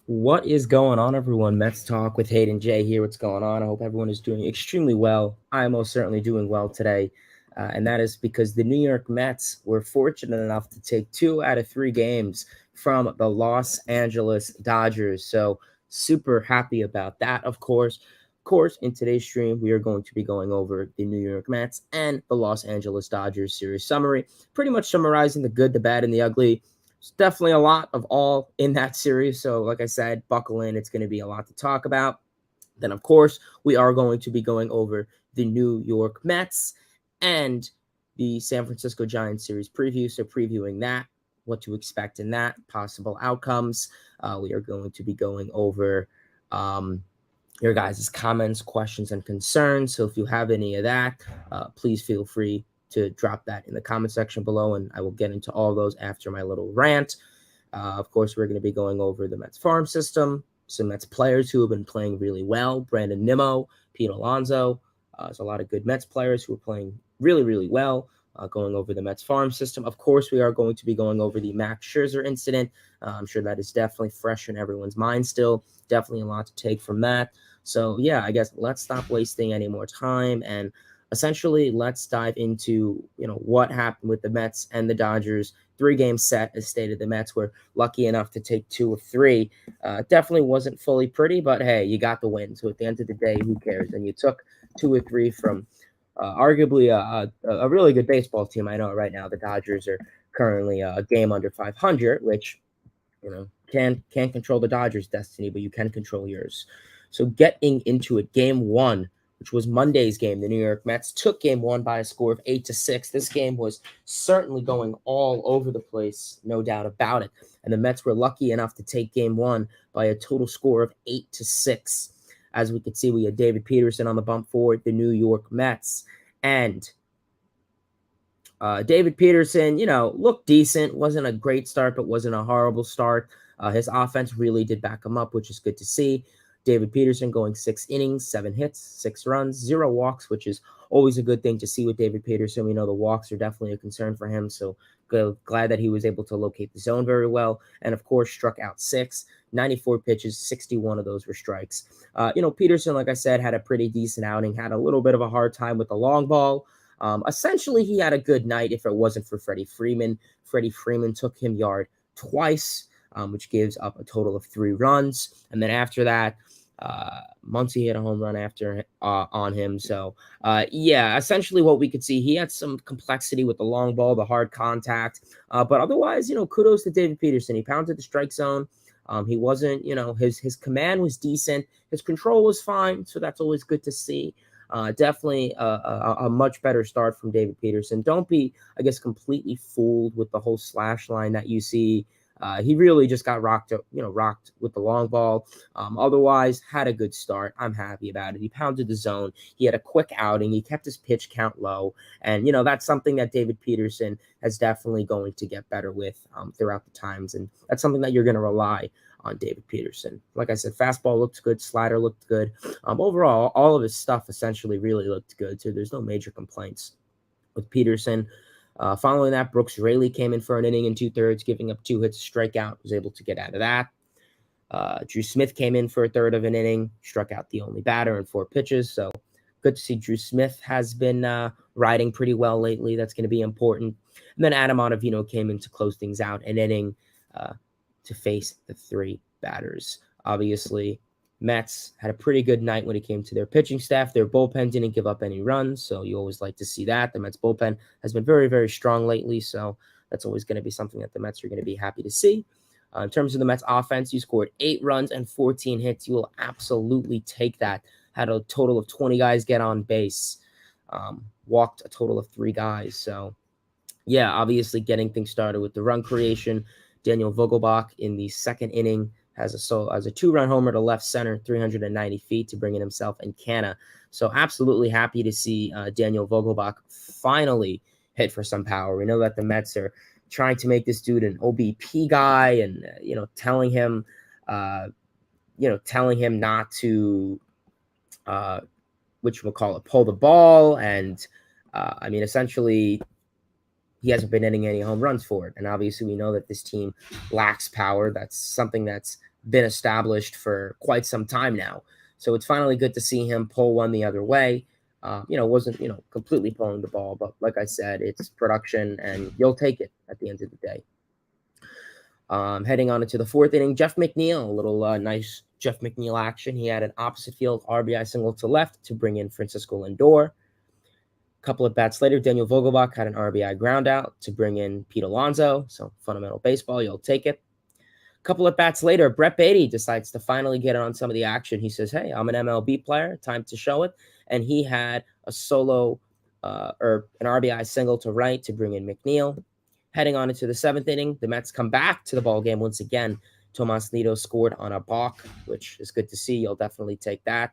What is going on, everyone? Mets Talk with Hayden J here. What's going on? I hope everyone is doing extremely well. I am most certainly doing well today, and that is because the New York Mets were fortunate enough to take 2 out of 3 games from the Los Angeles Dodgers. So super happy about that, of course. Of course, in today's stream, we are going to be going over the New York Mets and the Los Angeles Dodgers series summary, pretty much summarizing the good, the bad, and the ugly. It's definitely a lot of all in that series. So, like I said, buckle in. It's going to be a lot to talk about. Then, of course, we are going to be going over the New York Mets and the San Francisco Giants series preview. So, previewing that, what to expect in that, possible outcomes. We are going to be going over your guys' comments, questions, and concerns. So, if you have any of that, please feel free to drop that in the comment section below, and I will get into all those after my little rant. Of course, we're going to be going over the Mets farm system, some Mets players who have been playing really well, Brandon Nimmo, Pete Alonso. There's a lot of good Mets players who are playing really, really well. Going over the Mets farm system. Of course, we are going to be going over the Max Scherzer incident. I'm sure that is definitely fresh in everyone's mind still. Definitely a lot to take from that. So, yeah, I guess let's stop wasting any more time and essentially let's dive into what happened with the Mets and the Dodgers 3-game set. As stated, the Mets were lucky enough to take 2 of 3. Definitely wasn't fully pretty, but hey, you got the win. So at the end of the day, who cares? And you took 2 of 3 from arguably a really good baseball team. I know right now the Dodgers are currently a game under 500, which can't control the Dodgers' destiny, but you can control yours. So getting into it, game one, which was Monday's game, the New York Mets took game one by a score of 8-6. This game was certainly going all over the place, no doubt about it. And the Mets were lucky enough to take game one by a total score of 8-6. As we could see, we had David Peterson on the bump for the New York Mets. And David Peterson, looked decent. Wasn't a great start, but wasn't a horrible start. His offense really did back him up, which is good to see. David Peterson going 6 innings, 7 hits, 6 runs, 0 walks, which is always a good thing to see with David Peterson. We know the walks are definitely a concern for him, so glad that he was able to locate the zone very well. And, of course, struck out 6, 94 pitches, 61 of those were strikes. Peterson, like I said, had a pretty decent outing, had a little bit of a hard time with the long ball. Essentially, he had a good night if it wasn't for Freddie Freeman. Freddie Freeman took him yard twice, which gives up a total of 3 runs. And then after that, Muncy hit a home run after on him. So, essentially what we could see, he had some complexity with the long ball, the hard contact. But otherwise, kudos to David Peterson. He pounded the strike zone. He wasn't, his command was decent. His control was fine. So that's always good to see. Definitely a much better start from David Peterson. Don't be, I guess, completely fooled with the whole slash line that you see. He really just got rocked with the long ball. Otherwise, had a good start. I'm happy about it. He pounded the zone. He had a quick outing. He kept his pitch count low. And, that's something that David Peterson is definitely going to get better with throughout the times. And that's something that you're going to rely on David Peterson. Like I said, fastball looked good. Slider looked good. Overall, all of his stuff essentially really looked good. So there's no major complaints with Peterson. Following that, Brooks Raley came in for an inning and 2/3, giving up 2 hits, strikeout, was able to get out of that. Drew Smith came in for a third of an inning, struck out the only batter in 4 pitches. So good to see Drew Smith has been riding pretty well lately. That's going to be important. And then Adam Ottavino came in to close things out, an inning to face the 3 batters. Obviously, Mets had a pretty good night when it came to their pitching staff. Their bullpen didn't give up any runs, so you always like to see that. The Mets bullpen has been very, very strong lately, so that's always going to be something that the Mets are going to be happy to see. In terms of the Mets offense, you scored 8 runs and 14 hits. You will absolutely take that. Had a total of 20 guys get on base. Walked a total of 3 guys. So, yeah, obviously getting things started with the run creation. Daniel Vogelbach in the second inning has a 2-run homer to left center, 390 feet to bring in himself and Canna. So absolutely happy to see Daniel Vogelbach finally hit for some power. We know that the Mets are trying to make this dude an OBP guy and, telling him not to, pull the ball. And, essentially, he hasn't been hitting any home runs for it. And obviously we know that this team lacks power. That's something that's been established for quite some time now. So it's finally good to see him pull one the other way. Wasn't, completely pulling the ball, but like I said, it's production and you'll take it at the end of the day. Heading on into the fourth inning, Jeff McNeil, a little nice Jeff McNeil action. He had an opposite field RBI single to left to bring in Francisco Lindor. A couple of bats later, Daniel Vogelbach had an RBI ground out to bring in Pete Alonso. So fundamental baseball, you'll take it. A couple of bats later, Brett Baty decides to finally get on some of the action. He says, hey, I'm an MLB player, time to show it. And he had a solo or an RBI single to right to bring in McNeil. Heading on into the seventh inning, the Mets come back to the ball game once again. Tomas Nido scored on a balk, which is good to see. You'll definitely take that.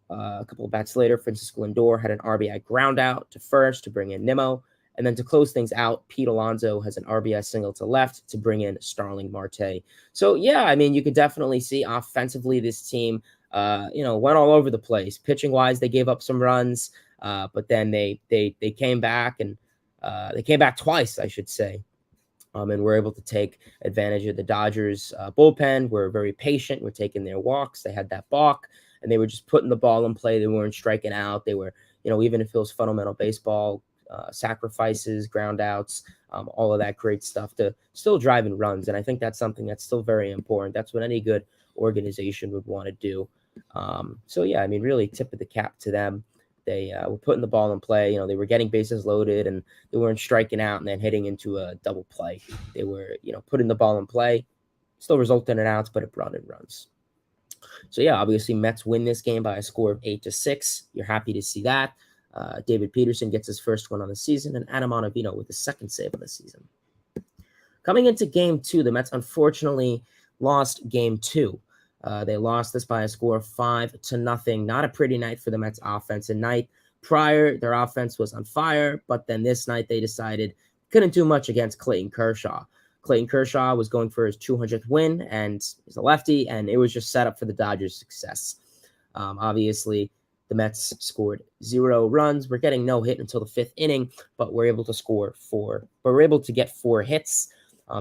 A couple of bats later, Francisco Lindor had an RBI ground out to first to bring in Nimmo. And then to close things out, Pete Alonso has an RBI single to left to bring in Starling Marte. So, yeah, I mean, you could definitely see offensively this team, went all over the place. Pitching-wise, they gave up some runs, but then they came back, and they came back twice, I should say. And we're able to take advantage of the Dodgers bullpen. We're very patient. We're taking their walks. They had that balk, and they were just putting the ball in play. They weren't striking out. They were, even if it was fundamental baseball, sacrifices, ground outs, all of that great stuff to still drive in runs. And I think that's something that's still very important. That's what any good organization would want to do. Really tip of the cap to them. They were putting the ball in play. They were getting bases loaded, and they weren't striking out and then hitting into a double play. They were, putting the ball in play, still resulted in outs, but it brought in runs. So, yeah, obviously Mets win this game by a score of 8-6. You're happy to see that. David Peterson gets his first one on the season, and Adam Ottavino with his second save of the season. Coming into Game 2, the Mets unfortunately lost Game 2. They lost this by a score of 5-0. Not a pretty night for the Mets offense. A night prior, their offense was on fire, but then this night they decided couldn't do much against Clayton Kershaw. Clayton Kershaw was going for his 200th win, and he's a lefty, and it was just set up for the Dodgers' success. Obviously, the Mets scored 0 runs. We're getting no hit until the 5th inning, but we're able to score 4. But we're able to get 4 hits.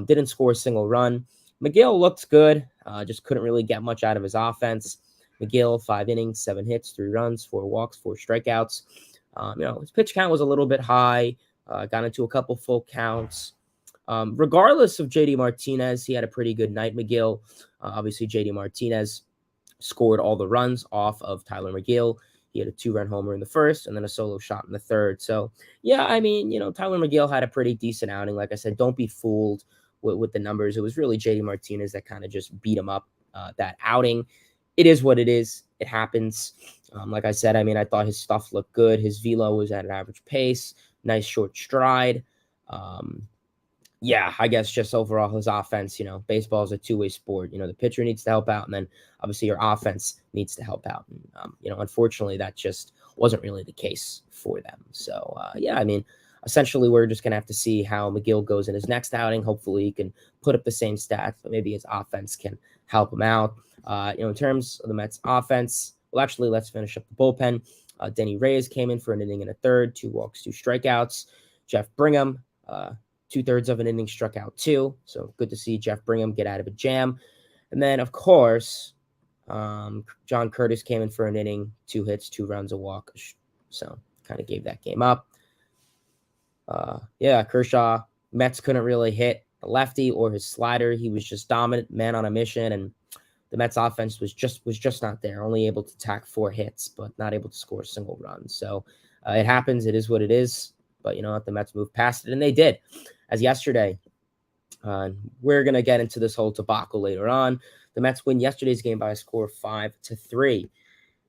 Didn't score a single run. McGill looked good. Just couldn't really get much out of his offense. McGill, 5 innings, 7 hits, 3 runs, 4 walks, 4 strikeouts. His pitch count was a little bit high. Got into a couple full counts. Regardless of J.D. Martinez, he had a pretty good night. McGill, obviously J.D. Martinez scored all the runs off of Tyler McGill. He had a 2-run homer in the first and then a solo shot in the third. So, yeah, I mean, Tyler McGill had a pretty decent outing. Like I said, don't be fooled with the numbers. It was really J.D. Martinez that kind of just beat him up that outing. It is what it is. It happens. Like I said, I mean, I thought his stuff looked good. His velo was at an average pace. Nice short stride. I guess just overall his offense, baseball is a two-way sport. The pitcher needs to help out, and then obviously your offense needs to help out. And, unfortunately, that just wasn't really the case for them. So, essentially we're just going to have to see how McGill goes in his next outing. Hopefully he can put up the same stats, but maybe his offense can help him out. In terms of the Mets offense, well, actually, let's finish up the bullpen. Denny Reyes came in for an inning and a third, 2 walks, 2 strikeouts. Jeff Brigham, 2/3 of an inning, struck out 2. So good to see Jeff Brigham get out of a jam. And then, of course, John Curtis came in for an inning, 2 hits, 2 runs, a walk. So kind of gave that game up. Kershaw, Mets couldn't really hit the lefty or his slider. He was just dominant, man on a mission, and the Mets offense was just not there. Only able to tack 4 hits, but not able to score a single run. So it happens. It is what it is. But you know what? The Mets moved past it, and they did. As yesterday, we're going to get into this whole debacle later on. The Mets win yesterday's game by a score of 5-3.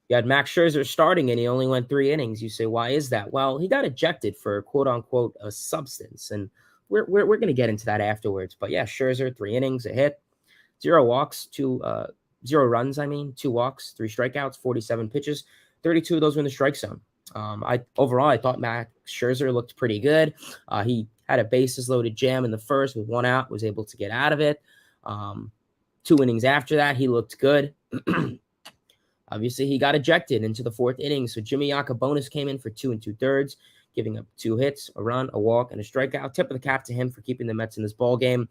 You had Max Scherzer starting, and he only went 3 innings. You say, why is that? Well, he got ejected for, quote-unquote, a substance, and we're going to get into that afterwards. But, yeah, Scherzer, 3 innings, a hit, 0 walks, 0 runs, 2 walks, 3 strikeouts, 47 pitches. 32 of those were in the strike zone. I thought Max Scherzer looked pretty good. He had a bases-loaded jam in the first with 1 out, was able to get out of it. 2 innings after that, he looked good. Obviously, he got ejected into the 4th inning, so Jimmy Yacobonis came in for 2 2/3. giving up 2 hits, a run, a walk, and a strikeout. Tip of the cap to him for keeping the Mets in this ball game.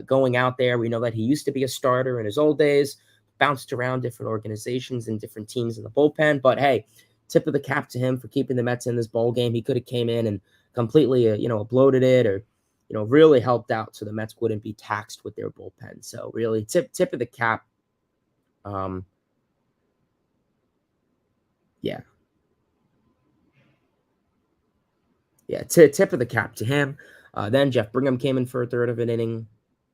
Going out there, we know that he used to be a starter in his old days, bounced around different organizations and different teams in the bullpen. But hey, tip of the cap to him for keeping the Mets in this ball game. He could have came in and completely, bloated it, or really helped out so the Mets wouldn't be taxed with their bullpen. So really, tip of the cap. Yeah. Tip of the cap to him. Then Jeff Brigham came in for a third of an inning,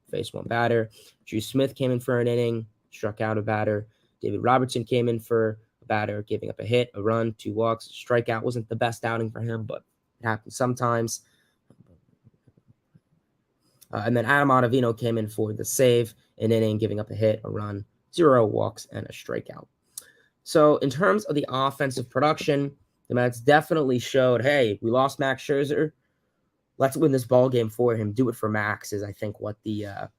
faced one batter. Drew Smith came in for an inning, struck out a batter. David Robertson came in for a batter, giving up a hit, a run, 2 walks, a strikeout. Wasn't the best outing for him, but it happens sometimes. And then Adam Ottavino came in for the save, an inning, giving up a hit, a run, 0 walks, and a strikeout. So in terms of the offensive production, the Mets definitely showed, hey, we lost Max Scherzer. Let's win this ball game for him. Do it for Max is, I think, what the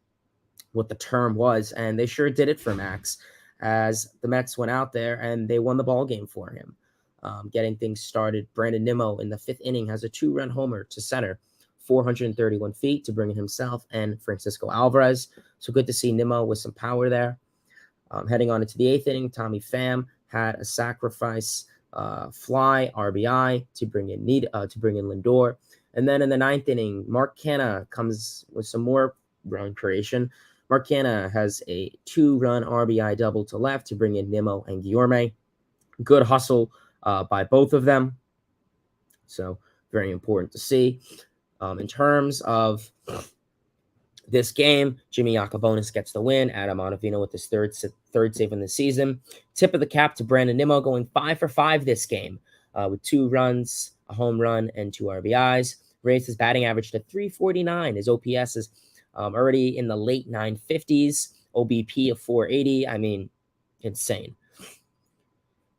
term was, and they sure did it for Max, as the Mets went out there and they won the ball game for him. Getting things started, Brandon Nimmo in the 5th inning has a 2-run homer to center, 431 feet to bring in himself and Francisco Alvarez. So good to see Nimmo with some power there. Heading on into the 8th inning, Tommy Pham had a sacrifice fly RBI to bring in Lindor. And then in the 9th inning, Mark Canha comes with some more run creation. Mark Canha has a 2-run RBI double to left to bring in Nimmo and Guillorme. Good hustle by both of them. So very important to see. In terms of this game, Jimmy Yacobonis gets the win. Adam Ottavino with his third save in the season. Tip of the cap to Brandon Nimmo, going 5 for 5 this game with 2 runs, a home run, and 2 RBIs. Raised his batting average to 349. His OPS is already in the late 950s. OBP of 480. I mean, insane.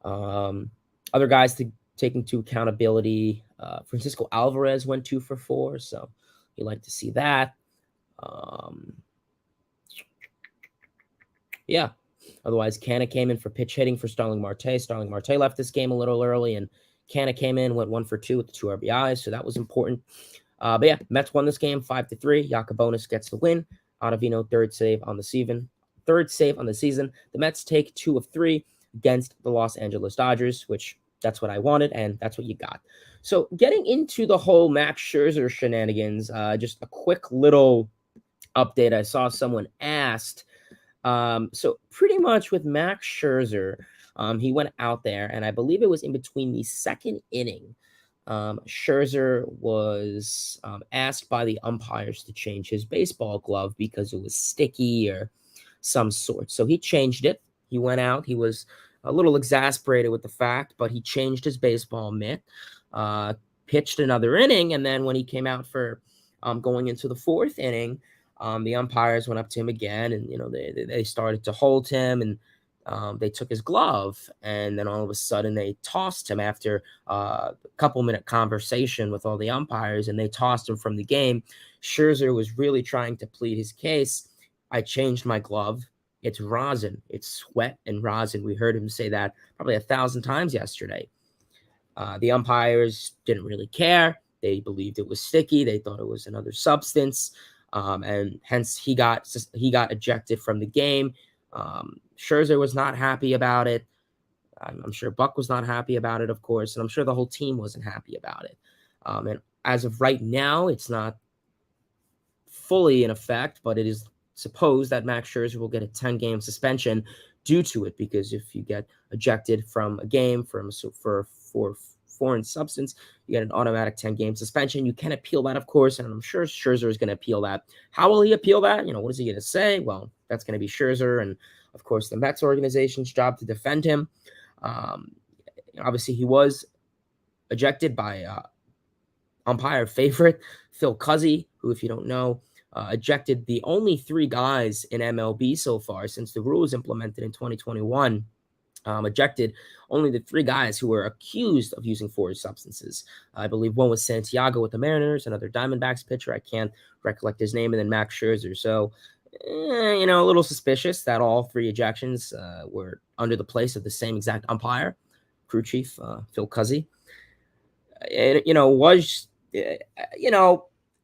Other guys to take into accountability. Francisco Alvarez went 2 for 4, so you like to see that. Yeah. Otherwise, Canha came in for pitch hitting for Starling Marte. Starling Marte left this game a little early, and Canha came in, went 1 for 2 with the 2 RBIs, so that was important. But yeah, Mets won this game 5-3. Yacobonis gets the win. Ottavino, third save on the season. The Mets take 2 of 3 against the Los Angeles Dodgers, which that's what I wanted, and that's what you got. So getting into the whole Max Scherzer shenanigans, just a quick little update. I saw someone asked. So pretty much with Max Scherzer, he went out there, and I believe it was in between the 2nd inning. Scherzer was asked by the umpires to change his baseball glove because it was sticky or some sort. So he changed it. He went out. He was a little exasperated with the fact, but he changed his baseball mitt, pitched another inning, and then when he came out for going into the 4th inning, the umpires went up to him again, and they started to hold him, and they took his glove, and then all of a sudden they tossed him after a couple-minute conversation with all the umpires, and they tossed him from the game. Scherzer was really trying to plead his case. I changed my glove. It's rosin. It's sweat and rosin. We heard him say that probably 1,000 times yesterday. The umpires didn't really care. They believed it was sticky. They thought it was another substance, and hence he got ejected from the game. Scherzer was not happy about it. I'm sure Buck was not happy about it, of course, and I'm sure the whole team wasn't happy about it. And as of right now, it's not fully in effect, but it is supposed that Max Scherzer will get a 10-game suspension due to it, because if you get ejected from a game for foreign substance, you get an automatic 10-game suspension. You can appeal that, of course, and I'm sure Scherzer is going to appeal that. How will he appeal that? What is he going to say? Well, that's going to be Scherzer and, of course, the Mets organization's job to defend him. Obviously, he was ejected by umpire favorite Phil Cuzzi, who, if you don't know, ejected the only 3 guys in MLB so far since the rule was implemented in 2021. Ejected only the 3 guys who were accused of using foreign substances. I believe one was Santiago with the Mariners, another Diamondbacks pitcher, I can't recollect his name, and then Max Scherzer. So, a little suspicious that all 3 ejections were under the place of the same exact umpire, crew chief Phil Cuzzi. Was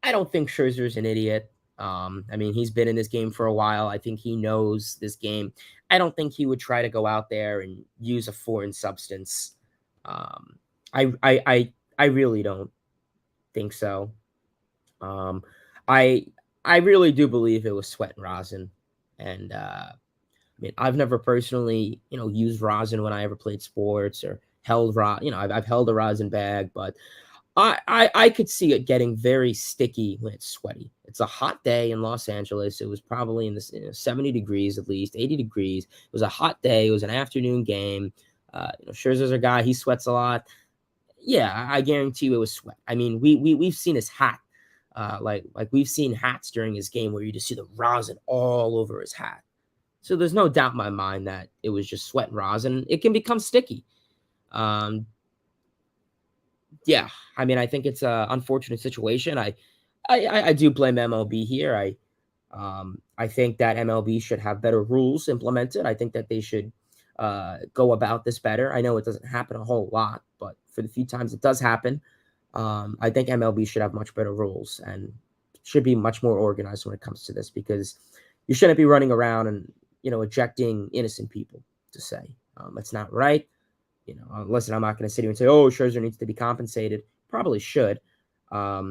I don't think Scherzer's an idiot. I mean, he's been in this game for a while. I think he knows this game. I don't think he would try to go out there and use a foreign substance. Um, I really don't think so. Um, I I really do believe it was sweat and rosin, and I mean, I've never personally, used rosin when I ever played sports or held rosin. I've held a rosin bag, but I could see it getting very sticky when it's sweaty. It's a hot day in Los Angeles. It was probably in the 70 degrees, at least 80 degrees. It was a hot day. It was an afternoon game. Scherzer's a guy. He sweats a lot. Yeah, I guarantee you it was sweat. I mean, we've seen his hat. Like we've seen hats during his game where you just see the rosin all over his hat. So there's no doubt in my mind that it was just sweat and rosin. It can become sticky. Yeah, I mean, I think it's an unfortunate situation. I do blame MLB here. I think that MLB should have better rules implemented. I think that they should go about this better. I know it doesn't happen a whole lot, but for the few times it does happen, I think MLB should have much better rules and should be much more organized when it comes to this, because you shouldn't be running around and ejecting innocent people. To say it's not right. Listen, I'm not going to sit here and say, oh, Scherzer needs to be compensated. Probably should. Yeah,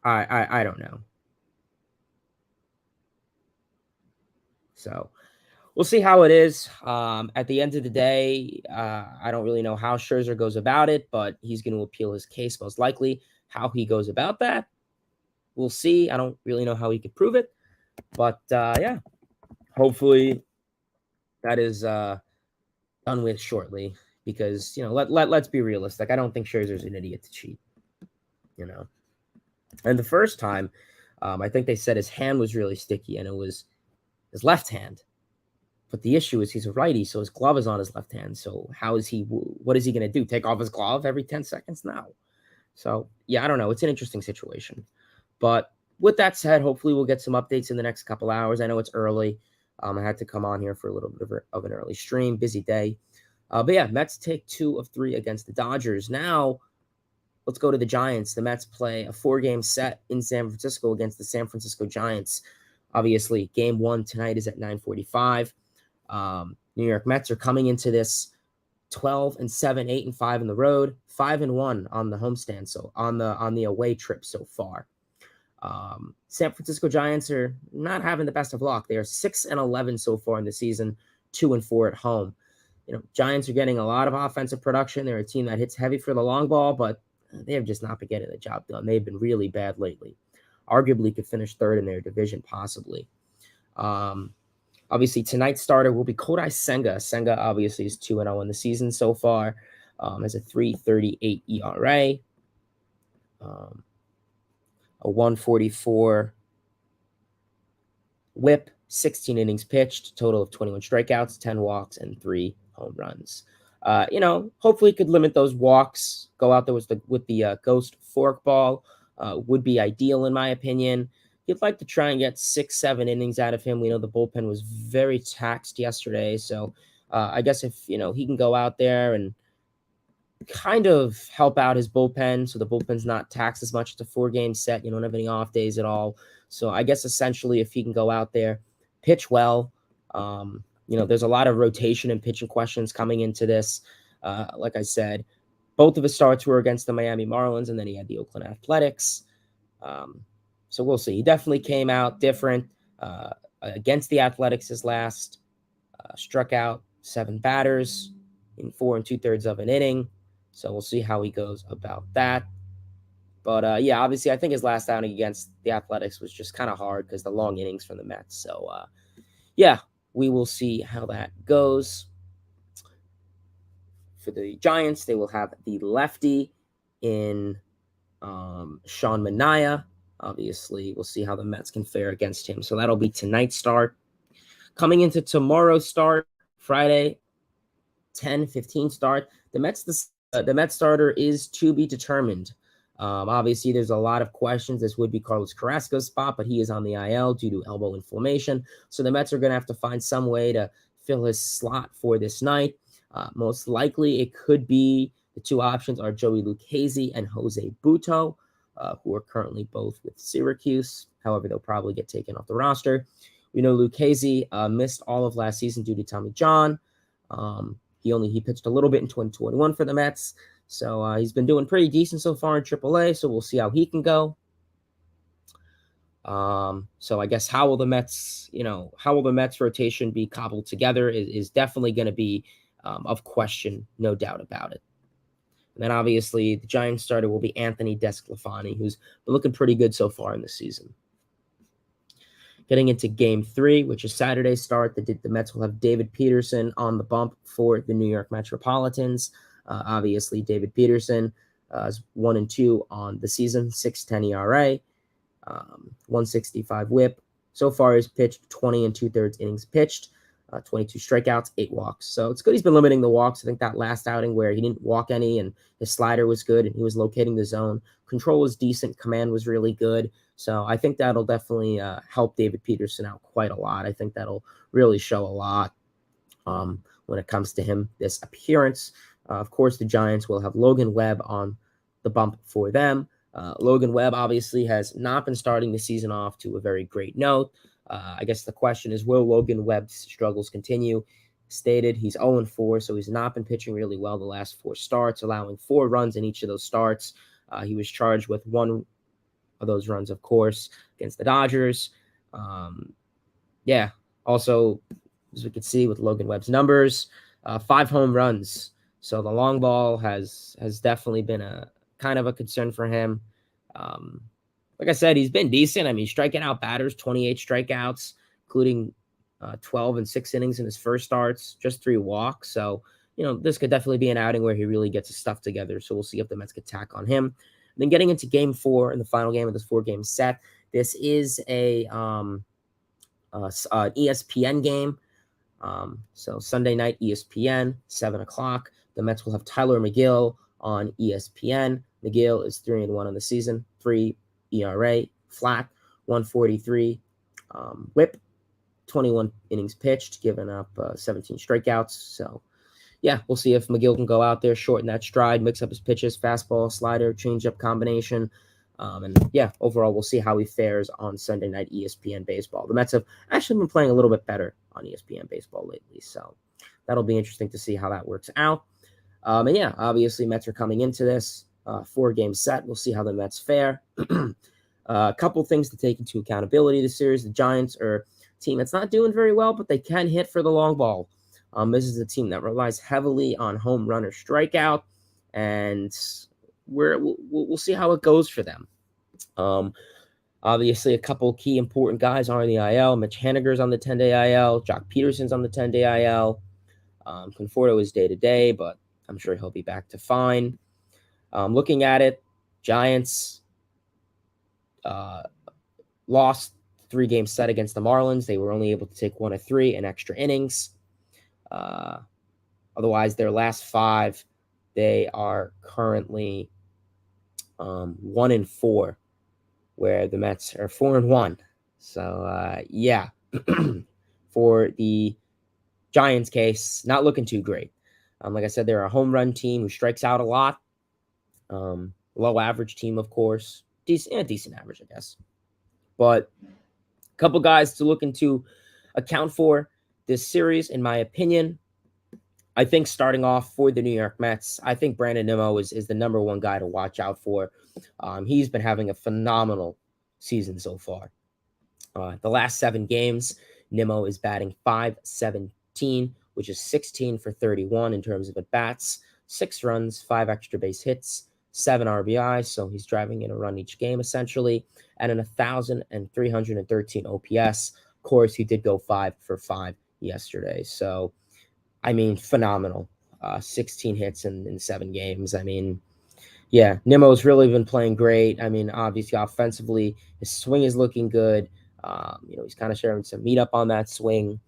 I don't know. So we'll see how it is. At the end of the day, I don't really know how Scherzer goes about it, but he's going to appeal his case most likely. How he goes about that, we'll see. I don't really know how he could prove it, but yeah, hopefully that is done with shortly, because let's be realistic. I don't think Scherzer's an idiot to cheat. And the first time, I think they said his hand was really sticky, and it was his left hand. But the issue is he's a righty, so his glove is on his left hand. So what is he going to do? Take off his glove every 10 seconds? No. So, yeah, I don't know. It's an interesting situation. But with that said, hopefully we'll get some updates in the next couple hours. I know it's early. I had to come on here for a little bit of an early stream. Busy day. But yeah, Mets take 2 of 3 against the Dodgers. Now, let's go to the Giants. The Mets play a 4-game set in San Francisco against the San Francisco Giants. Obviously, game 1 tonight is at 9:45. New York Mets are coming into this 12-7, 8-5 in the road, 5-1 on the homestand. So on the away trip so far. San Francisco Giants are not having the best of luck. They are 6-11 so far in the season, 2-4 at home. Giants are getting a lot of offensive production. They're a team that hits heavy for the long ball, but they have just not been getting the job done. They've been really bad lately. Arguably could finish third in their division, possibly. Obviously, tonight's starter will be Kodai Senga. Senga obviously is 2-0 in the season so far. Has a 3.38 ERA, a 144 WHIP, 16 innings pitched, total of 21 strikeouts, 10 walks, and 3 home runs. Hopefully could limit those walks. Go out there with the ghost forkball. Would be ideal in my opinion. You'd like to try and get 6-7 innings out of him. We know the bullpen was very taxed yesterday, so I guess if he can go out there and kind of help out his bullpen, so the bullpen's not taxed as much. It's a 4-game set. You don't have any off days at all. So I guess essentially, if he can go out there, pitch well. There's a lot of rotation and pitching questions coming into this. Like I said, both of his starts were against the Miami Marlins, and then he had the Oakland Athletics. So we'll see. He definitely came out different against the Athletics his last. Struck out 7 batters in 4 2/3 of an inning. So we'll see how he goes about that. But yeah, obviously I think his last outing against the Athletics was just kind of hard because the long innings from the Mets. So yeah, we will see how that goes. For the Giants, they will have the lefty in Sean Manaea. Obviously, we'll see how the Mets can fare against him. So that'll be tonight's start. Coming into tomorrow's start, Friday, 10:15 start. The Mets starter is to be determined. Obviously, there's a lot of questions. This would be Carlos Carrasco's spot, but he is on the IL due to elbow inflammation. So the Mets are going to have to find some way to fill his slot for this night. Most likely, it could be the two options are Joey Lucchesi and Jose Butto, who are currently both with Syracuse. However, they'll probably get taken off the roster. We know Lucchesi missed all of last season due to Tommy John. He pitched a little bit in 2021 for the Mets. So he's been doing pretty decent so far in AAA, so we'll see how he can go. So I guess how will the Mets rotation be cobbled together is definitely going to be of question, no doubt about it. And then obviously the Giants starter will be Anthony Desclafani, who's been looking pretty good so far in the season. Getting into Game 3, which is Saturday's start, the Mets will have David Peterson on the bump for the New York Metropolitans. Obviously, David Peterson is 1-2 on the season, 6.10 ERA, 165 WHIP. So far, he's pitched 20 2/3 innings pitched, 22 strikeouts, 8 walks. So it's good he's been limiting the walks. I think that last outing where he didn't walk any and his slider was good and he was locating the zone. Control was decent. Command was really good. So I think that'll definitely help David Peterson out quite a lot. I think that'll really show a lot when it comes to him, this appearance. Of course, the Giants will have Logan Webb on the bump for them. Logan Webb obviously has not been starting the season off to a very great note. I guess the question is, will Logan Webb's struggles continue? Stated he's 0-4, so he's not been pitching really well the last 4 starts, allowing 4 runs in each of those starts. He was charged with 1 of those runs, of course, against the Dodgers. Also, as we can see with Logan Webb's numbers, 5 home runs. So the long ball has definitely been a kind of a concern for him. Like I said, he's been decent. I mean, striking out batters, 28 strikeouts, including 12 and 6 innings in his first starts, just 3 walks. So, this could definitely be an outing where he really gets his stuff together. So we'll see if the Mets can tack on him. And then getting into Game 4 in the final game of this 4-game set, this is a ESPN game. So Sunday night, ESPN, 7 o'clock. The Mets will have Tyler McGill on ESPN. McGill is 3-1 on the season, 3 ERA, flat, 143 WHIP, 21 innings pitched, giving up 17 strikeouts. So, we'll see if McGill can go out there, shorten that stride, mix up his pitches, fastball, slider, changeup combination. Overall, we'll see how he fares on Sunday night ESPN baseball. The Mets have actually been playing a little bit better on ESPN baseball lately, so that'll be interesting to see how that works out. Obviously, Mets are coming into this 4-game set. We'll see how the Mets fare. A couple things to take into accountability this series. The Giants are a team that's not doing very well, but they can hit for the long ball. This is a team that relies heavily on home run or strikeout, and we'll see how it goes for them. Obviously, a couple key important guys are in the IL. Mitch Haniger's on the 10-day IL. Jock Peterson's on the 10-day IL. Conforto is day-to-day, but I'm sure he'll be back to fine. Looking at it, Giants lost 3-game set against the Marlins. They were only able to take 1 of 3 in extra innings. Otherwise, their last 5, they are currently 1-4, where the Mets are 4-1. So, for the Giants case, not looking too great. Like I said, they're a home run team who strikes out a lot. Low average team, of course. Decent average, I guess. But a couple guys to look into account for this series, in my opinion. I think starting off for the New York Mets, I think Brandon Nimmo is the number 1 guy to watch out for. He's been having a phenomenal season so far. The last 7 games, Nimmo is batting .517, which is 16 for 31 in terms of at-bats, 6 runs, 5 extra base hits, 7 RBIs, so he's driving in a run each game, essentially, and an 1,313 OPS. Of course, he did go 5 for 5 yesterday, so, I mean, phenomenal. 16 hits in 7 games. I mean, Nimmo's really been playing great. I mean, obviously, offensively, his swing is looking good. He's kind of sharing some meat up on that swing.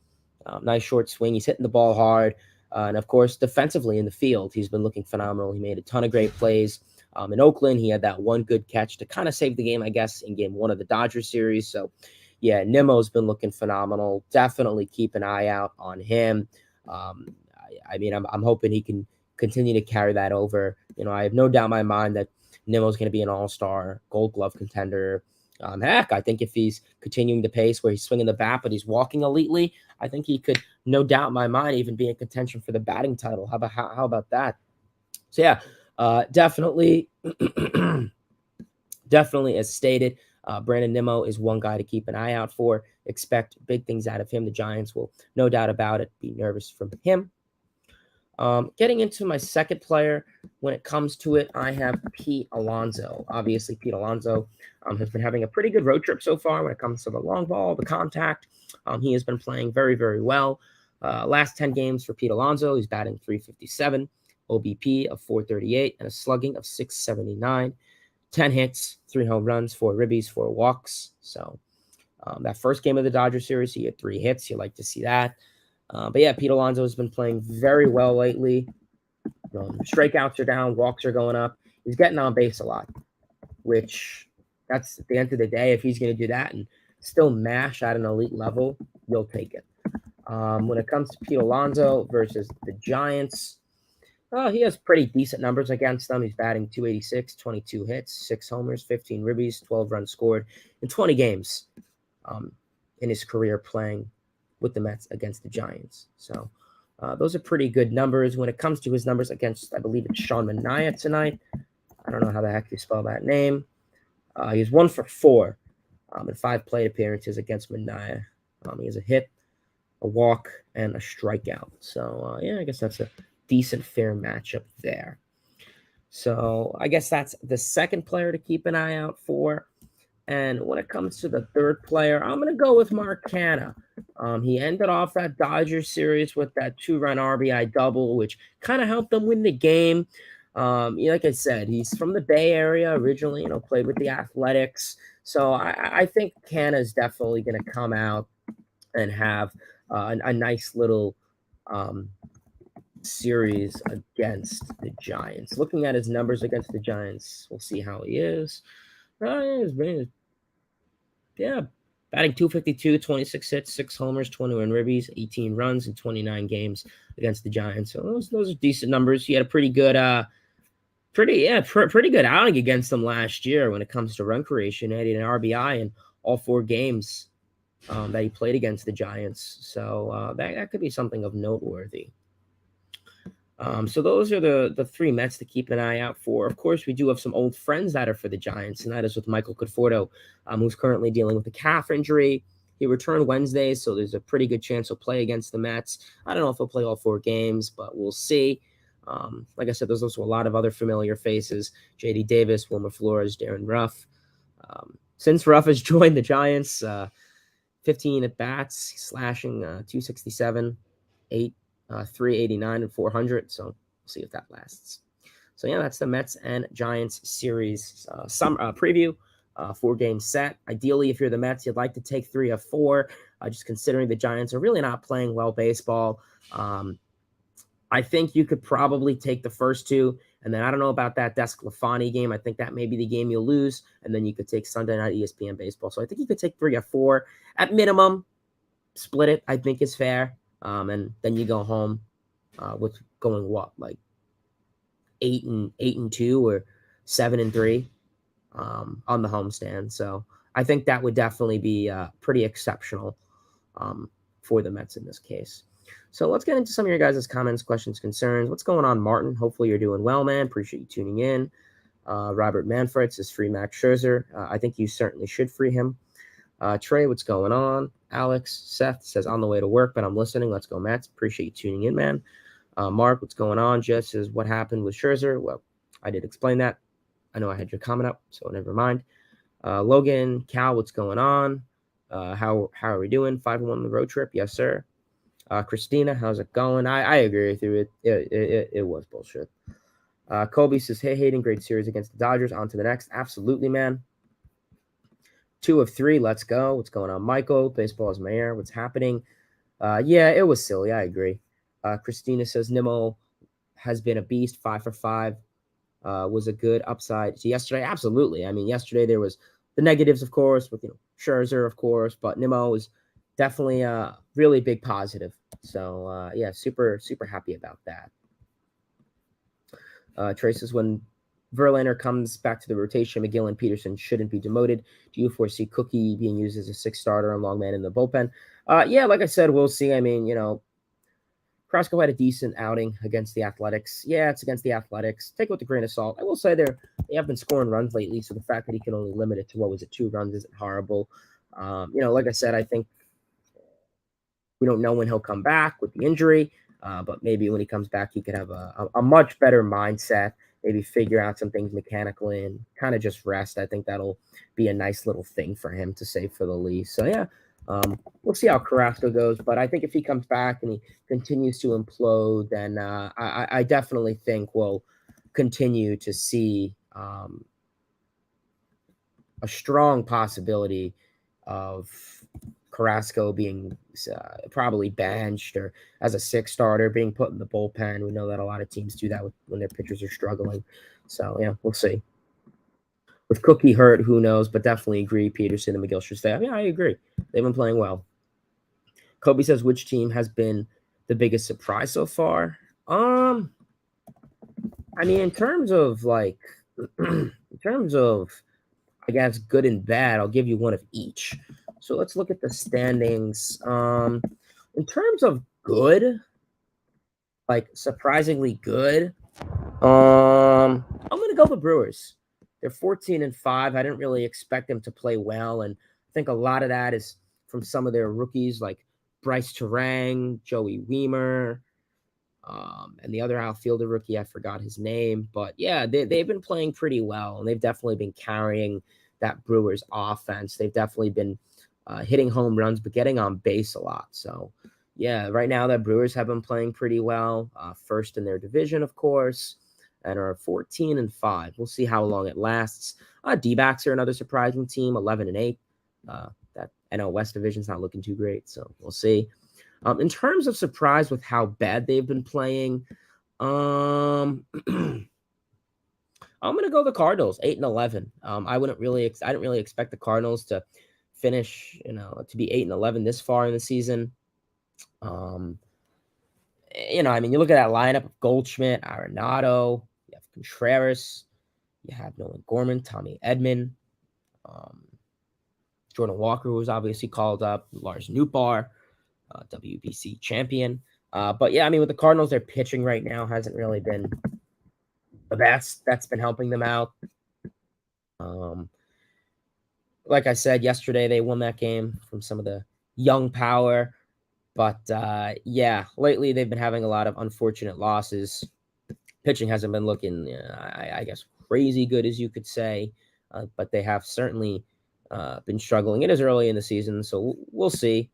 Nice short swing. He's hitting the ball hard. And, of course, defensively in the field, he's been looking phenomenal. He made a ton of great plays. In Oakland, he had that one good catch to kind of save the game, I guess, in Game 1 of the Dodgers series. So, Nimmo's been looking phenomenal. Definitely keep an eye out on him. I mean, I'm hoping he can continue to carry that over. I have no doubt in my mind that Nimmo's going to be an all-star, Gold Glove contender. Heck, I think if he's continuing the pace where he's swinging the bat, but he's walking elitely, I think he could, no doubt in my mind, even be in contention for the batting title. How about that? So yeah, definitely, definitely, as stated, Brandon Nimmo is one guy to keep an eye out for. Expect big things out of him. The Giants will, no doubt about it, be nervous from him. Getting into my second player, when it comes to it, I have Pete Alonso. Obviously, Pete Alonso has been having a pretty good road trip so far when it comes to the long ball, the contact. He has been playing very, very well. Last 10 games for Pete Alonso, he's batting .357, OBP of .438, and a slugging of .679. 10 hits, 3 home runs, 4 ribbies, 4 walks. So that first game of the Dodgers series, he had 3 hits. You like to see that. But yeah, Pete Alonso has been playing very well lately. Strikeouts are down, walks are going up. He's getting on base a lot, which that's at the end of the day. If he's going to do that and still mash at an elite level, you'll take it. When it comes to Pete Alonso versus the Giants, he has pretty decent numbers against them. He's batting .286, 22 hits, 6 homers, 15 ribbies, 12 runs scored in 20 games in his career playing with the Mets against the Giants. So those are pretty good numbers. When it comes to his numbers against, I believe it's Sean Manaea tonight. I don't know how the heck you spell that name. He's 1 for 4 in 5 plate appearances against Manaea. He has a hit, a walk, and a strikeout. So, yeah, I guess that's a decent, fair matchup there. So I guess that's the second player to keep an eye out for. And when it comes to the third player, I'm going to go with Mark Canha. He ended off that Dodgers series with that 2-run RBI double, which kind of helped them win the game. Like I said, he's from the Bay Area originally, played with the Athletics. So I think Canha is definitely going to come out and have a nice little series against the Giants. Looking at his numbers against the Giants, we'll see how he is. Yeah, batting .252, 26 hits, 6 homers, 21 ribbies, 18 runs in 29 games against the Giants. So those are decent numbers. He had a pretty good pretty good outing against them last year when it comes to run creation. He had an RBI in all 4 games that he played against the Giants. So that could be something of noteworthy. So those are the 3 Mets to keep an eye out for. Of course, we do have some old friends that are for the Giants, and that is with Michael Conforto, who's currently dealing with a calf injury. He returned Wednesday, so there's a pretty good chance he'll play against the Mets. I don't know if he'll play all 4 games, but we'll see. Like I said, there's also a lot of other familiar faces: J.D. Davis, Wilmer Flores, Darren Ruff. Since Ruff has joined the Giants, 15 at-bats, slashing .267, 8 389 and 400. So we'll see if that lasts. So yeah, that's the Mets and Giants series preview. 4-game set. Ideally, if you're the Mets, you'd like to take 3 of 4. Just considering the Giants are really not playing well baseball. I think you could probably take the first 2, and then I don't know about that Desclafani game. I think that may be the game you'll lose, and then you could take Sunday night ESPN baseball. So I think you could take 3 of 4 at minimum. Split it, I think, is fair. And then you go home with going like 8-2 or 7-3 on the homestand. So I think that would definitely be pretty exceptional for the Mets in this case. So let's get into some of your guys' comments, questions, concerns. What's going on, Martin? Hopefully you're doing well, man. Appreciate you tuning in. Robert Manfred says free Max Scherzer. I think you certainly should free him. Trey, what's going on? Alex, Seth says, on the way to work, but I'm listening. Let's go, Mets. Appreciate you tuning in, man. Mark, what's going on? Jess says, what happened with Scherzer? Well, I did explain that. I know I had your comment up, so never mind. Logan, Cal, what's going on? How are we doing? 5-1 on the road trip? Yes, sir. Christina, how's it going? I agree with you. It was bullshit. Kobe says, hey, Hayden, great series against the Dodgers. On to the next. Absolutely, man. 2 of 3. Let's go. What's going on, Michael? Baseball is my air. What's happening? Yeah, it was silly. I agree. Christina says Nimmo has been a beast. 5 for 5 was a good upside to yesterday. Absolutely. I mean, yesterday there was the negatives, of course, with Scherzer, of course, but Nimmo was definitely a really big positive So yeah, super happy about that. Traces when Verlander comes back to the rotation, McGill and Peterson shouldn't be demoted. Do you foresee Cookie being used as a 6th starter and long man in the bullpen? Yeah, like I said, we'll see. I mean, Carrasco had a decent outing against the Athletics. Yeah, it's against the Athletics. Take it with a grain of salt. I will say they have been scoring runs lately, so the fact that he can only limit it to, 2 runs isn't horrible. Like I said, I think we don't know when he'll come back with the injury, but maybe when he comes back, he could have a much better mindset, maybe figure out some things mechanically and kind of just rest. I think that'll be a nice little thing for him to save for the Leafs. So, yeah, we'll see how Carrasco goes. But I think if he comes back and he continues to implode, then I definitely think we'll continue to see a strong possibility of Carrasco being probably benched or as a 6th starter, being put in the bullpen. We know that a lot of teams do that when their pitchers are struggling. So, yeah, we'll see. With Cookie hurt, who knows? But definitely agree Peterson and McGill should stay. Yeah, I agree. They've been playing well. Kobe says, which team has been the biggest surprise so far? I mean, in terms of I guess good and bad, I'll give you one of each. So let's look at the standings. In terms of good, like surprisingly good, I'm gonna go the Brewers. They're 14-5. I didn't really expect them to play well, and I think a lot of that is from some of their rookies like Bryce Terang, Joey Weimer, and the other outfielder rookie, I forgot his name. But yeah, they've been playing pretty well, and they've definitely been carrying that Brewers offense. They've definitely been hitting home runs, but getting on base a lot. So yeah, right now the Brewers have been playing pretty well. First in their division, of course, and are 14-5. We'll see how long it lasts. D-backs are another surprising team, 11-8. That NL West division's not looking too great, so we'll see. In terms of surprise with how bad they've been playing, I'm gonna go the Cardinals, 8-11. I didn't really expect the Cardinals to finish, to be 8-11 this far in the season. I mean, you look at that lineup of Goldschmidt, Arenado, you have Contreras, you have Nolan Gorman, Tommy Edman, Jordan Walker, who was obviously called up, Lars Nootbaar, WBC champion. But yeah, I mean, with the Cardinals, their pitching right now hasn't really been the best. That's been helping them out. Like I said yesterday, they won that game from some of the young power. But yeah, lately they've been having a lot of unfortunate losses. Pitching hasn't been looking, I guess, crazy good, as you could say. But they have certainly been struggling. It is early in the season, so we'll see.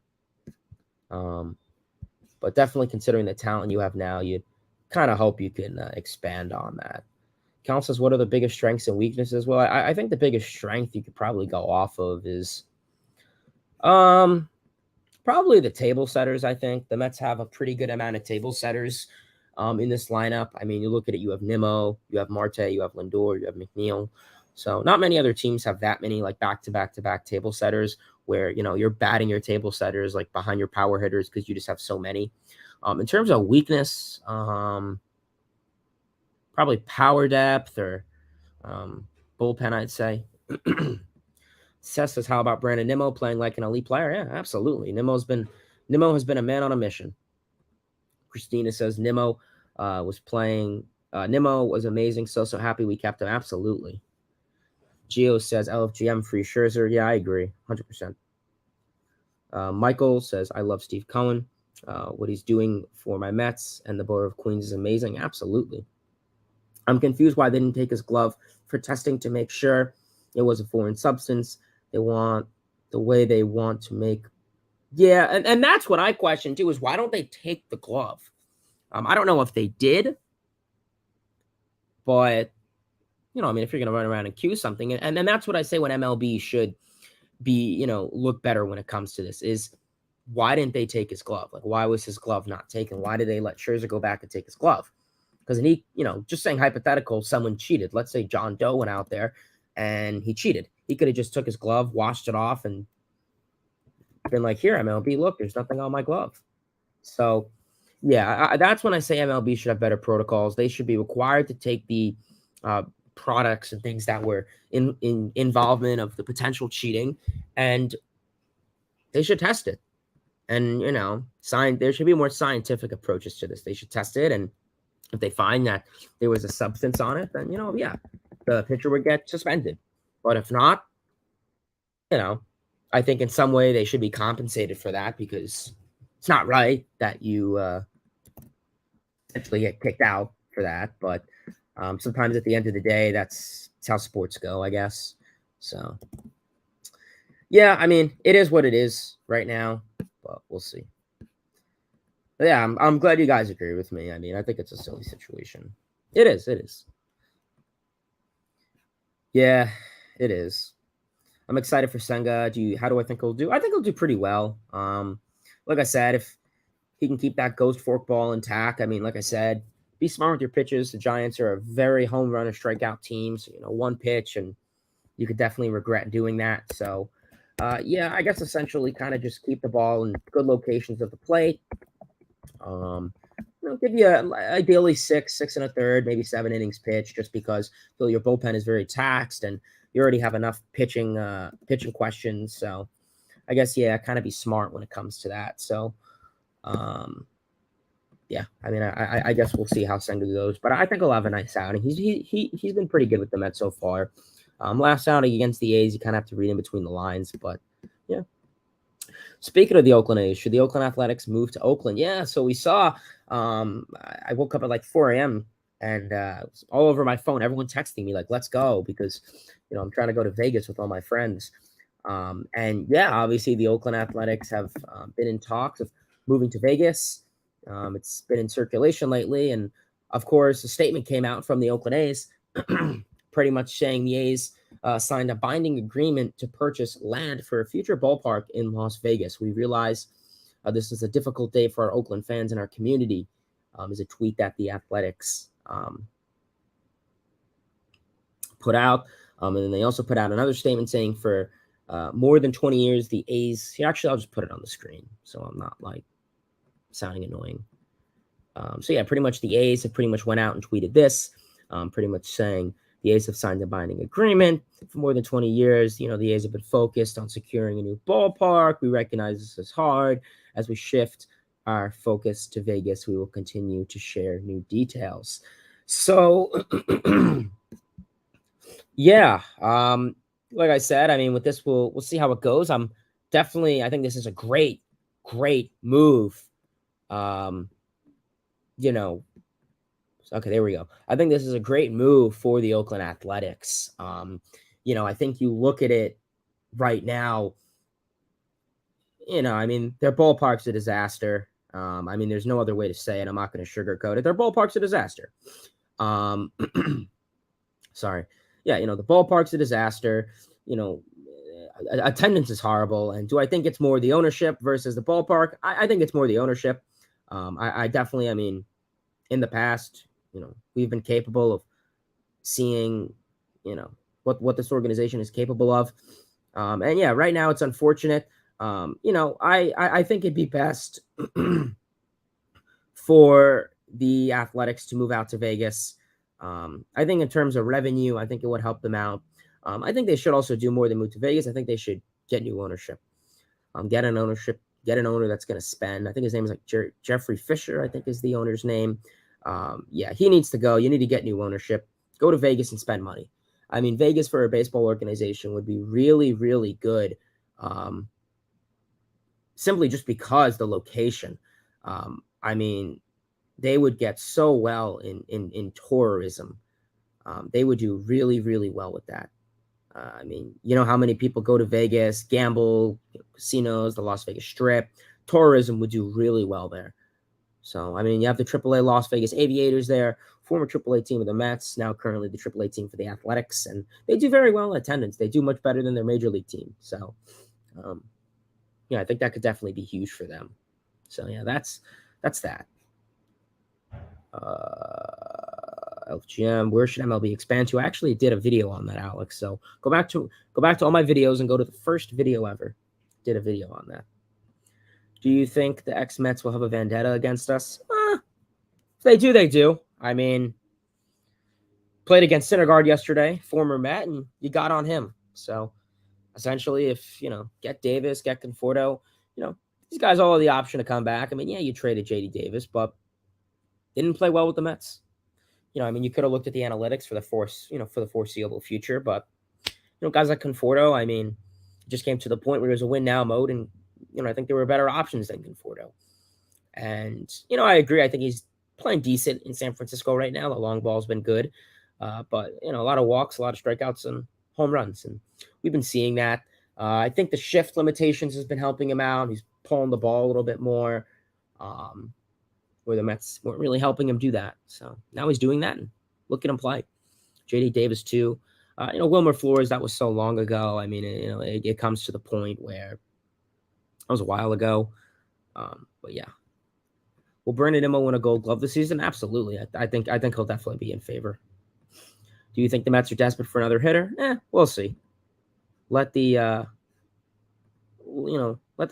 But definitely considering the talent you have now, you kind of hope you can expand on that. Cal says, what are the biggest strengths and weaknesses? Well, I think the biggest strength you could probably go off of is probably the table setters. I think the Mets have a pretty good amount of table setters in this lineup. I mean, you look at it, you have Nimmo, you have Marte, you have Lindor, you have McNeil. So not many other teams have that many like back-to-back table setters where, you're batting your table setters like behind your power hitters because you just have so many. In terms of weakness, probably power depth or bullpen, I'd say. Seth says, how about Brandon Nimmo playing like an elite player? Yeah, absolutely. Nimmo has been a man on a mission. Christina says Nimmo was playing. Nimmo was amazing. So happy we kept him. Absolutely. Gio says LFGM free Scherzer. Yeah, I agree. 100%. Michael says, I love Steve Cohen. What he's doing for my Mets and the Borough of Queens is amazing. Absolutely. I'm confused why they didn't take his glove for testing to make sure it was a foreign substance. They want the way they want to make. Yeah, and that's what I question too, is why don't they take the glove? I don't know if they did, but, I mean, if you're going to run around and cue something, and then that's what I say when MLB should be, look better when it comes to this, is why didn't they take his glove? Like, why was his glove not taken? Why did they let Scherzer go back and take his glove? Because he, just saying hypothetical, someone cheated. Let's say John Doe went out there and he cheated. He could have just took his glove, washed it off, and been like, here, MLB, look, there's nothing on my glove. So, yeah, that's when I say MLB should have better protocols. They should be required to take the uh, products and things that were in involvement of the potential cheating, and they should test it. And there should be more scientific approaches to this. They should test it, and if they find that there was a substance on it, then yeah, the pitcher would get suspended. But if not, you know, I think in some way they should be compensated for that, because it's not right that you essentially get kicked out for that. But sometimes at the end of the day, that's how sports go, I guess. So yeah, I mean, it is what it is right now, but we'll see. But yeah, I'm glad you guys agree with me. I mean, I think it's a silly situation. It is. It is. Yeah, it is. I'm excited for Senga. How do I think he'll do? I think he'll do pretty well. Like I said, if he can keep that ghost forkball intact, I mean, like I said, be smart with your pitches. The Giants are a very home run and strikeout team. So, one pitch and you could definitely regret doing that. So, yeah, I guess essentially kind of just keep the ball in good locations of the plate. Give you ideally six and a third, maybe 7 innings pitch, just because your bullpen is very taxed and you already have enough pitching questions. So I guess, yeah, kind of be smart when it comes to that. So, yeah, I mean, I guess we'll see how Senga goes, but I think he'll have a nice outing. He's been pretty good with the Mets so far. Last outing against the A's, you kind of have to read in between the lines, but yeah. Speaking of the Oakland A's, should the Oakland Athletics move to Oakland? Yeah, so we saw. I woke up at like 4 a.m. and it was all over my phone. Everyone texting me like, "Let's go," because I'm trying to go to Vegas with all my friends. And yeah, obviously the Oakland Athletics have been in talks of moving to Vegas. It's been in circulation lately, and of course, a statement came out from the Oakland A's, pretty much saying the A's signed a binding agreement to purchase land for a future ballpark in Las Vegas. We realize this is a difficult day for our Oakland fans and our community, is a tweet that the Athletics put out. And then they also put out another statement saying for more than 20 years, the A's, actually, I'll just put it on the screen so I'm not like sounding annoying. So yeah, pretty much the A's have pretty much went out and tweeted this, pretty much saying the A's have signed a binding agreement for more than 20 years. The A's have been focused on securing a new ballpark. We recognize this is hard. As we shift our focus to Vegas, we will continue to share new details. So, yeah, like I said, I mean, with this, we'll see how it goes. I think this is a great move. Okay, there we go. I think this is a great move for the Oakland Athletics. I think you look at it right now, I mean, their ballpark's a disaster. I mean, there's no other way to say it. I'm not going to sugarcoat it. Their ballpark's a disaster. Sorry. Yeah, the ballpark's a disaster. Attendance is horrible. And do I think it's more the ownership versus the ballpark? I think it's more the ownership. I definitely, I mean, in the past, we've been capable of seeing, what this organization is capable of. And yeah, right now it's unfortunate. I think it'd be best for the Athletics to move out to Vegas. I think in terms of revenue, I think it would help them out. I think they should also do more than move to Vegas. I think they should get new ownership. Get an owner that's going to spend. I think his name is like Jeffrey Fisher, I think is the owner's name. Yeah, he needs to go. You need to get new ownership. Go to Vegas and spend money. I mean, Vegas for a baseball organization would be really, really good. Simply just because the location. I mean, they would get so well in tourism. They would do really, really well with that. I mean, how many people go to Vegas, gamble, casinos, the Las Vegas Strip. Tourism would do really well there. So, I mean, you have the AAA Las Vegas Aviators there, former AAA team of the Mets, now currently the AAA team for the Athletics, and they do very well in attendance. They do much better than their major league team. So, yeah, I think that could definitely be huge for them. So, yeah, that's that. LGM, where should MLB expand to? I actually did a video on that, Alex. So go back to all my videos and go to the first video ever. Did a video on that. Do you think the ex-Mets will have a vendetta against us? If they do, they do. I mean, played against Syndergaard yesterday, former Met, and you got on him. So essentially, if, get Davis, get Conforto, these guys all have the option to come back. I mean, yeah, you traded J.D. Davis, but didn't play well with the Mets. You could have looked at the analytics for the foreseeable future, but, guys like Conforto, I mean, it just came to the point where there's a win now mode, and, I think there were better options than Conforto. And, I agree. I think he's playing decent in San Francisco right now. The long ball's been good. But, a lot of walks, a lot of strikeouts, and home runs. And we've been seeing that. I think the shift limitations has been helping him out. He's pulling the ball a little bit more, where the Mets weren't really helping him do that. So now he's doing that, and look at him play. J.D. Davis, too. Wilmer Flores, that was so long ago. I mean, it comes to the point where that was a while ago. But yeah. Will Brandon Nimmo win a Gold Glove this season? Absolutely. I think he'll definitely be in favor. Do you think the Mets are desperate for another hitter? We'll see. Let the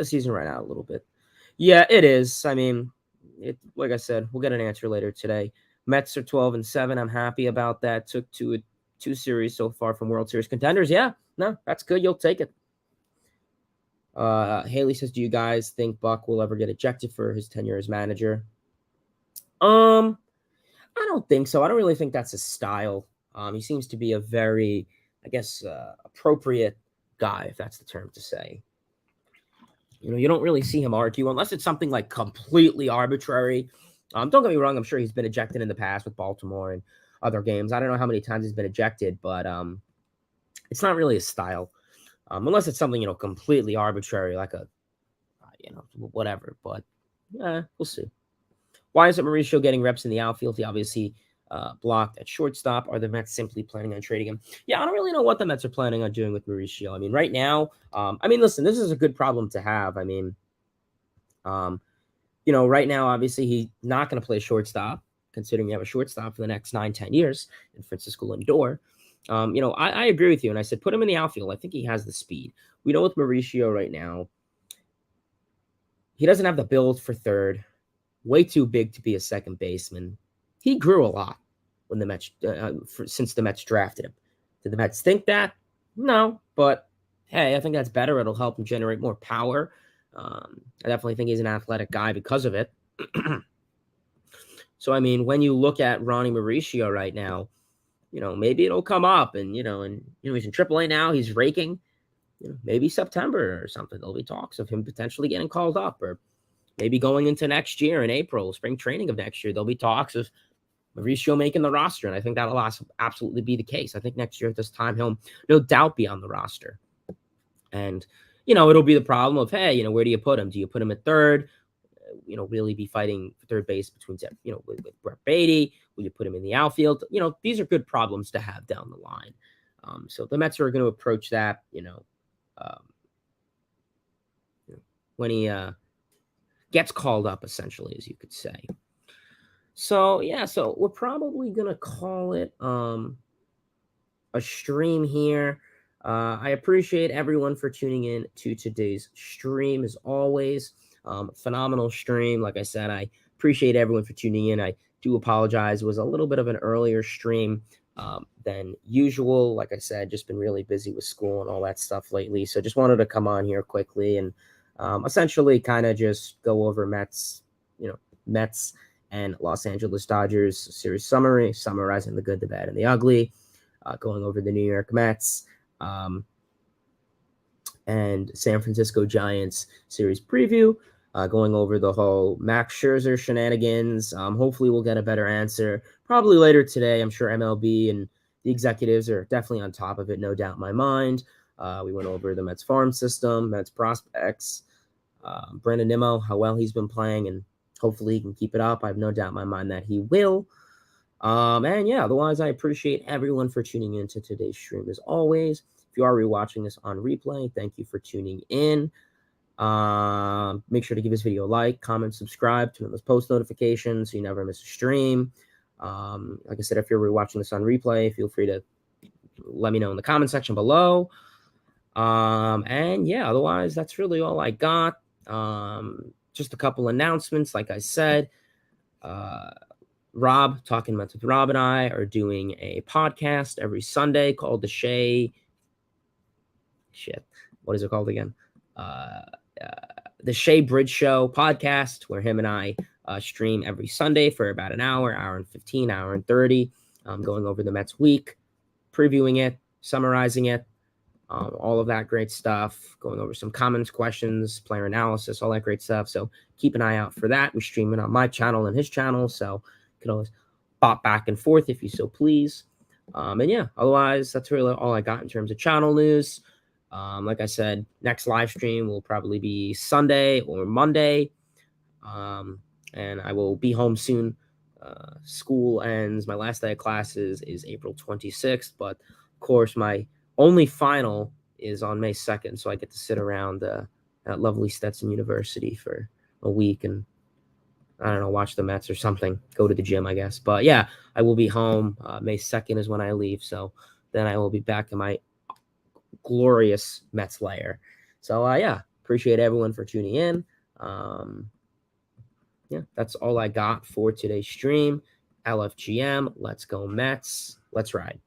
season run out a little bit. Yeah, it is. I mean, like I said, we'll get an answer later today. Mets are 12-7. I'm happy about that. Took two series so far from World Series contenders. Yeah, no, that's good. You'll take it. Haley says, do you guys think Buck will ever get ejected for his tenure as manager? I don't think so. I don't really think that's his style. He seems to be a very, I guess, appropriate guy, if that's the term to say. You don't really see him argue unless it's something like completely arbitrary. Don't get me wrong. I'm sure he's been ejected in the past with Baltimore and other games. I don't know how many times he's been ejected, but it's not really his style. Unless it's something, completely arbitrary, like a, whatever. But we'll see. Why isn't Mauricio getting reps in the outfield? He obviously blocked at shortstop. Are the Mets simply planning on trading him? Yeah, I don't really know what the Mets are planning on doing with Mauricio. I mean, right now, listen, this is a good problem to have. I mean, right now, obviously, he's not going to play shortstop, considering you have a shortstop for the next 9-10 years in Francisco Lindor. I agree with you, and I said put him in the outfield. I think he has the speed. We know with Mauricio right now, he doesn't have the build for third. Way too big to be a second baseman. He grew a lot when the Mets since the Mets drafted him. Did the Mets think that? No, but hey, I think that's better. It'll help him generate more power. I definitely think he's an athletic guy because of it. So I mean, when you look at Ronnie Mauricio right now, maybe it'll come up, and he's in AAA now. He's raking. Maybe September or something. There'll be talks of him potentially getting called up, or maybe going into next year in April, spring training of next year, there'll be talks of Mauricio making the roster, and I think that'll absolutely be the case. I think next year at this time, he'll no doubt be on the roster. And, it'll be the problem of, hey, where do you put him? Do you put him at third? Really be fighting for third base between, with Brett Baty? Will you put him in the outfield? These are good problems to have down the line. So the Mets are going to approach that, when he gets called up, essentially, as you could say. So, yeah, so we're probably going to call it a stream here. I appreciate everyone for tuning in to today's stream, as always. Phenomenal stream. Like I said, I appreciate everyone for tuning in. I do apologize. It was a little bit of an earlier stream than usual. Like I said, just been really busy with school and all that stuff lately. So just wanted to come on here quickly and essentially kind of just go over Mets and Los Angeles Dodgers series summary, summarizing the good, the bad, and the ugly, going over the New York Mets and San Francisco Giants series preview, going over the whole Max Scherzer shenanigans. Hopefully we'll get a better answer probably later today. I'm sure MLB and the executives are definitely on top of it, no doubt in my mind. We went over the Mets farm system, Mets prospects, Brandon Nimmo, how well he's been playing, and hopefully he can keep it up. I have no doubt in my mind that he will. And yeah, otherwise, I appreciate everyone for tuning in to today's stream as always. If you are rewatching this on replay, thank you for tuning in. Make sure to give this video a like, comment, subscribe, turn on those post notifications so you never miss a stream. Like I said, if you're rewatching this on replay, feel free to let me know in the comment section below. And yeah, otherwise, that's really all I got. Just a couple announcements. Like I said, Rob, Talking Mets with Rob, and I are doing a podcast every Sunday called The Shea. What is it called again? The Shea Bridge Show podcast, where him and I stream every Sunday for about an hour and 15, hour and 30, going over the Mets week, previewing it, summarizing it, all of that great stuff, going over some comments, questions, player analysis, all that great stuff. So keep an eye out for that. We stream it on my channel and his channel, so you can always pop back and forth if you so please. And yeah, otherwise, that's really all I got in terms of channel news. Like I said, next live stream will probably be Sunday or Monday. And I will be home soon. School ends. My last day of classes is April 26th, but of course, my only final is on May 2nd, so I get to sit around at lovely Stetson University for a week and, I don't know, watch the Mets or something, go to the gym, I guess. But yeah, I will be home. May 2nd is when I leave, so then I will be back in my glorious Mets lair. So yeah, appreciate everyone for tuning in. Yeah, that's all I got for today's stream. LFGM, let's go Mets. Let's ride.